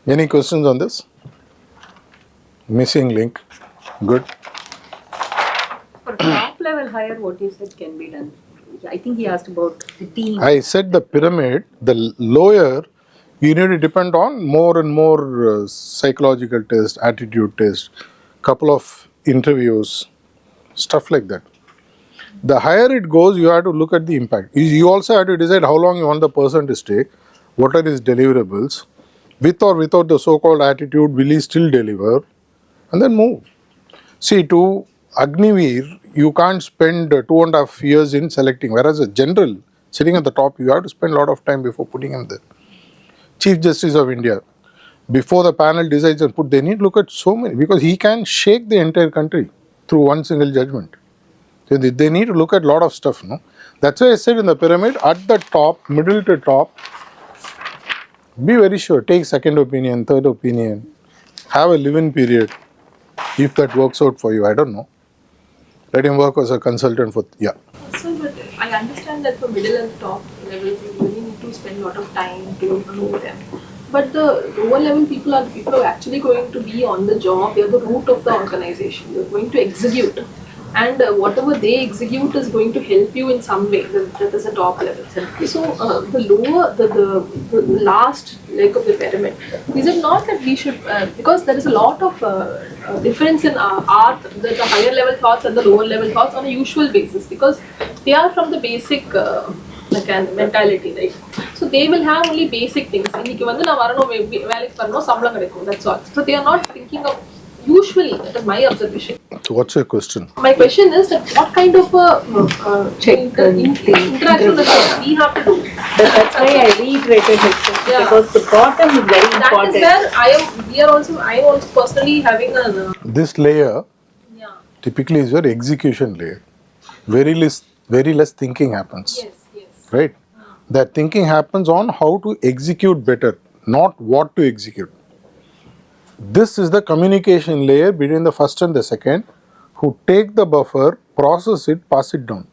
Any questions on this? Missing link. Good. For top level hire, what you said can be done. I think he asked about the team. I said the pyramid, the lower, you need to depend on more and more psychological tests, attitude tests, couple of interviews, stuff like that. The higher it goes, you have to look at the impact. You also have to decide how long you want the person to stay, what are his deliverables, with or without the so-called attitude, will he still deliver, and then move. See, to Agniveer, you can't spend 2.5 years in selecting, whereas a general sitting at the top, you have to spend a lot of time before putting him there. Chief Justice of India, before the panel decides and put, they need to look at so many, because he can shake the entire country through one single judgment. So they need to look at a lot of stuff, no? That's why I said in the pyramid, at the top, middle to top, be very sure, take second opinion, third opinion, have a live-in period, if that works out for you, I don't know. Let him work as a consultant for, yeah. So, but I understand that for middle and top levels, you really need to spend a lot of time to improve them. But the lower level people are the people who are actually going to be on the job. They are the root of the organization. They are going to execute. And whatever they execute is going to help you in some way. That is a top level. So the lower, the last leg of the pyramid, is it not that we should, because there is a lot of difference in art, the higher level thoughts and the lower level thoughts on a usual basis, because they are from the basic mentality, right? So they will have only basic things. That's all. So they are not thinking of, usually, that is my observation. So what's your question? My question is that what kind of interaction that we have to do? That's why I reiterated it, because the bottom is very important. That is where I am also personally having a... This layer typically is your execution layer. Very less thinking happens. Yes. Right? That thinking happens on how to execute better, not what to execute. This is the communication layer between the first and the second, who take the buffer, process it, pass it down.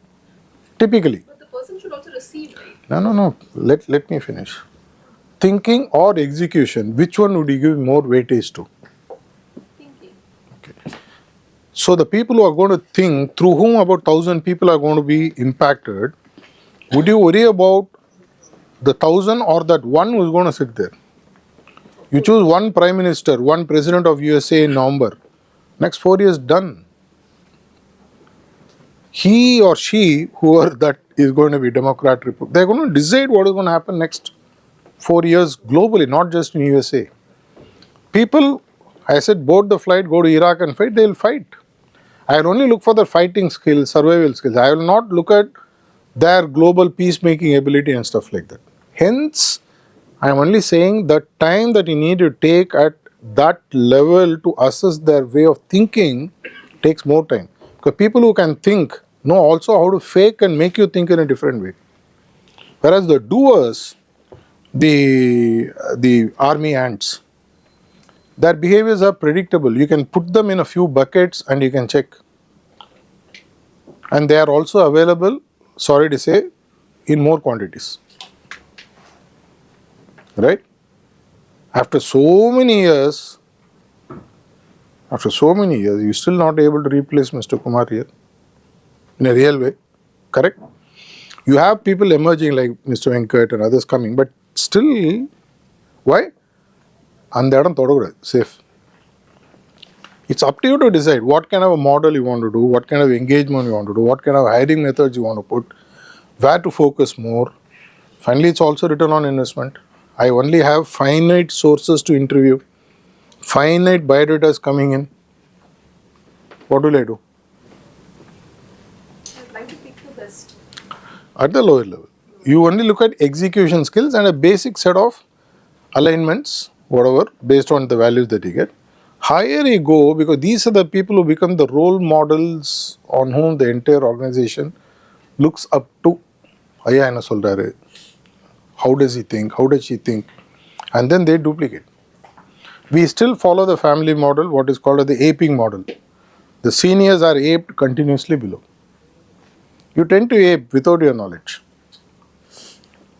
Typically. But the person should also receive, right? No. Let me finish. Thinking or execution, which one would you give more weightage to? Thinking. Okay. So the people who are going to think, through whom about 1,000 people are going to be impacted, would you worry about the 1,000 or that one who is going to sit there? You choose one prime minister, one president of USA in November. Next 4 years done. He or she, whoever that is going to be Democrat, they are going to decide what is going to happen next 4 years globally, not just in USA. People, I said, board the flight, go to Iraq and fight, they will fight. I will only look for their fighting skills, survival skills. I will not look at their global peacemaking ability and stuff like that. Hence, I am only saying the time that you need to take at that level to assess their way of thinking takes more time. Because people who can think know also how to fake and make you think in a different way. Whereas the doers, the army ants, their behaviors are predictable. You can put them in a few buckets and you can check. And they are also available, sorry to say, in more quantities. Right? After so many years, you're still not able to replace Mr. Kumar here in a real way. Correct? You have people emerging like Mr. Venkat and others coming, but still, why? Safe. It's up to you to decide what kind of a model you want to do, what kind of engagement you want to do, what kind of hiring methods you want to put, where to focus more. Finally, it's also return on investment. I only have finite sources to interview, finite biodatas coming in. What will I do? I'd like to pick the best. At the lower level, you only look at execution skills and a basic set of alignments, whatever, based on the values that you get. Higher you go, because these are the people who become the role models on whom the entire organization looks up to. Ayya enna solraru? How does he think? How does she think? And then they duplicate. We still follow the family model, what is called the aping model. The seniors are aped continuously below. You tend to ape without your knowledge.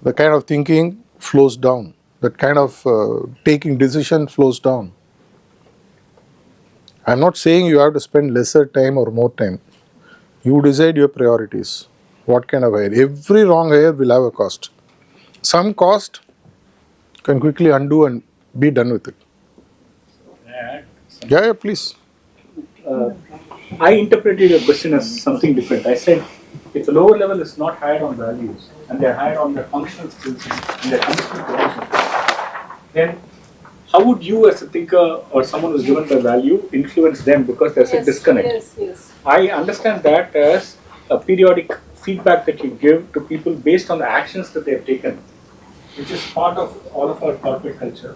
The kind of thinking flows down. That kind of taking decision flows down. I'm not saying you have to spend lesser time or more time. You decide your priorities. What kind of hire? Every wrong hire will have a cost. Some cost can quickly undo and be done with it. Yeah, please. I interpreted your question as something different. I said, if the lower level is not hired on values and they're hired on their functional skills and their functional promotion, then how would you as a thinker or someone who's given the value influence them, because there's a disconnect? Yes. I understand that as a periodic feedback that you give to people based on the actions that they've taken, which is part of all of our corporate culture,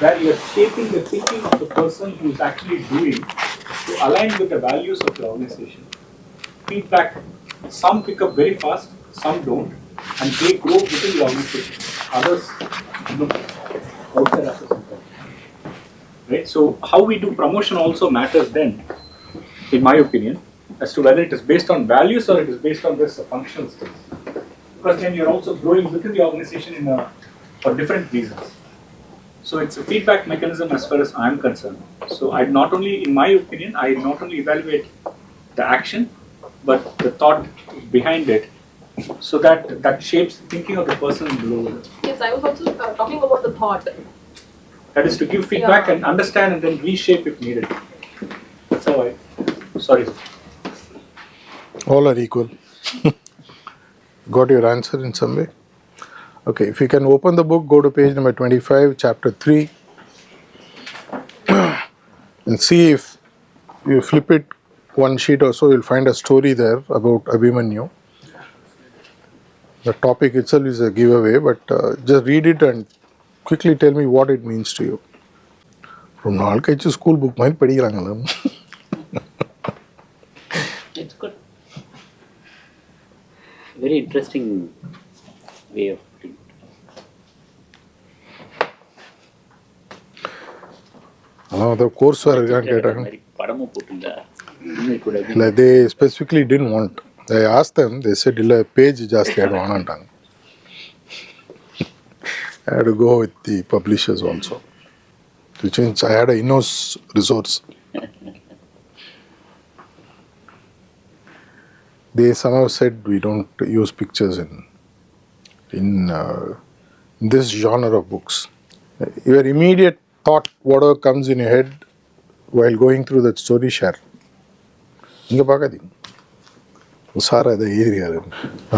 where you're shaping the thinking of the person who's actually doing to align with the values of the organization. Feedback, some pick up very fast, some don't, and they grow within the organization. Others look outside of the right? So how we do promotion also matters then, in my opinion, as to whether it is based on values or it is based on this functional skills. Because then you're also growing within the organization for different reasons. So it's a feedback mechanism as far as I'm concerned. So I not only, in my opinion, I not only evaluate the action, but the thought behind it, so that shapes the thinking of the person below. Yes, I was also talking about the thought. That is to give feedback and understand and then reshape if needed. That's how sorry. All are equal. Got your answer in some way? Okay, if you can open the book, go to page number 25, chapter 3, and see if you flip it one sheet or so, you'll find a story there about Abhimanyu. The topic itself is a giveaway, but just read it and quickly tell me what it means to you. From நாள் கழிச்சு school book மாதிரி படிக்கிறாங்களா? It's good. Very interesting way of putting it. The course வேறு இருக்கான்னு கேட்டாங்க. படமும் போட்டுருந்தா இல்லை, they specifically didn't want. I asked them, they said இல்லை பேஜ் ஜாஸ்தி ஆகிடும் வேணான்ட்டாங்க. I had to go with the publishers also. Which means I had an in-house resource. They somehow said we don't use pictures in this genre of books. Your immediate thought, whatever comes in your head while going through that story, share. இங்கே பார்க்காதீங்க. உஷாரா இதை எழுதியாரு.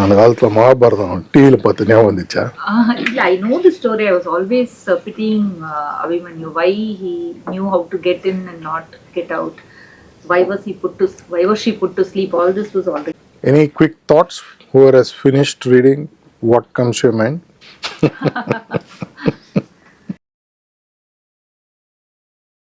அந்த காலத்தில் மகாபாரதம் டிவியில் பார்த்து ஞாபகம் வந்துச்சா? I know the story. I was always pitying Abhimanyu, why he knew how to get in and not get out. Why was she put to sleep? All this was already. Any quick thoughts? Whoever has finished reading, what comes to your mind?